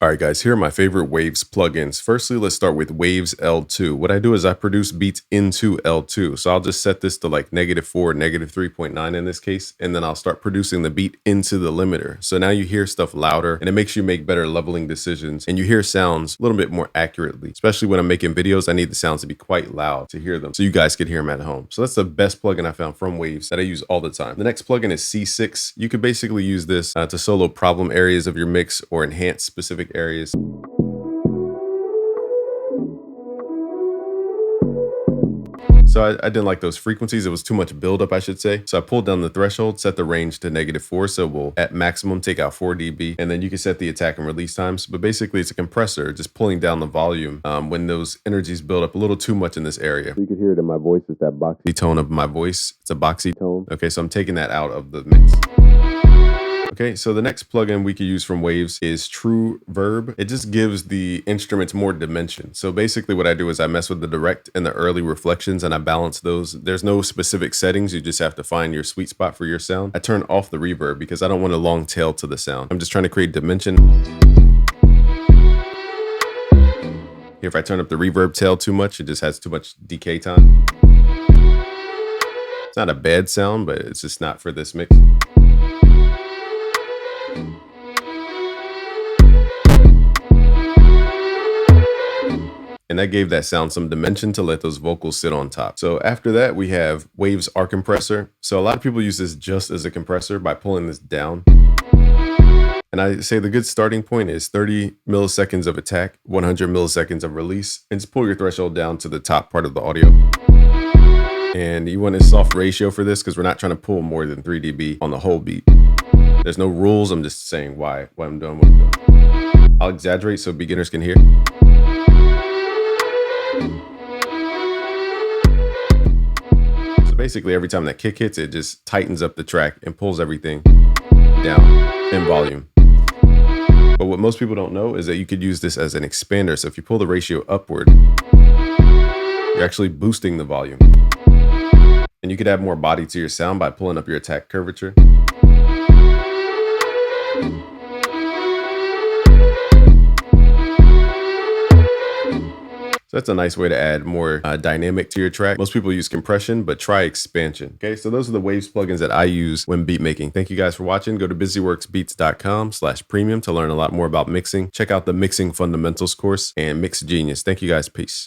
All right, guys, here are my favorite Waves plugins. Firstly, let's start with Waves L2. What I do is I produce beats into L2. So I'll just set this to like -4, -3.9 in this case, and then I'll start producing the beat into the limiter. So now you hear stuff louder and it makes you make better leveling decisions and you hear sounds a little bit more accurately. Especially when I'm making videos, I need the sounds to be quite loud to hear them so you guys could hear them at home. So that's the best plugin I found from Waves that I use all the time. The next plugin is C6. You could basically use this to solo problem areas of your mix or enhance specific areas. So I didn't like those frequencies. It was too much buildup, I should say. So I pulled down the threshold, set the range to -4. So we'll at maximum take out 4 dB. And then you can set the attack and release times. But basically it's a compressor just pulling down the volume when those energies build up a little too much in this area. You can hear it in my voice. It's that boxy tone of my voice. It's a boxy tone. Okay, so I'm taking that out of the mix. Okay, so the next plugin we could use from Waves is True Verb. It just gives the instruments more dimension. So basically what I do is I mess with the direct and the early reflections and I balance those. There's no specific settings. You just have to find your sweet spot for your sound. I turn off the reverb because I don't want a long tail to the sound. I'm just trying to create dimension. Here, if I turn up the reverb tail too much, it just has too much decay time. It's not a bad sound, but it's just not for this mix. And that gave that sound some dimension to let those vocals sit on top. So after that, we have Waves Arc Compressor. So a lot of people use this just as a compressor by pulling this down. And I say the good starting point is 30 milliseconds of attack, 100 milliseconds of release, and just pull your threshold down to the top part of the audio. And you want a soft ratio for this because we're not trying to pull more than 3 dB on the whole beat. There's no rules. I'm just saying why I'm doing what I'm doing. I'll exaggerate so beginners can hear. So basically every time that kick hits, it just tightens up the track and pulls everything down in volume. But what most people don't know is that you could use this as an expander. So if you pull the ratio upward, you're actually boosting the volume. And you could add more body to your sound by pulling up your attack curvature. So that's a nice way to add more dynamic to your track. Most people use compression, but try expansion. Okay, so those are the Waves plugins that I use when beat making. Thank you guys for watching. Go to busyworksbeats.com/premium to learn a lot more about mixing. Check out the Mixing Fundamentals course and Mix Genius. Thank you guys. Peace.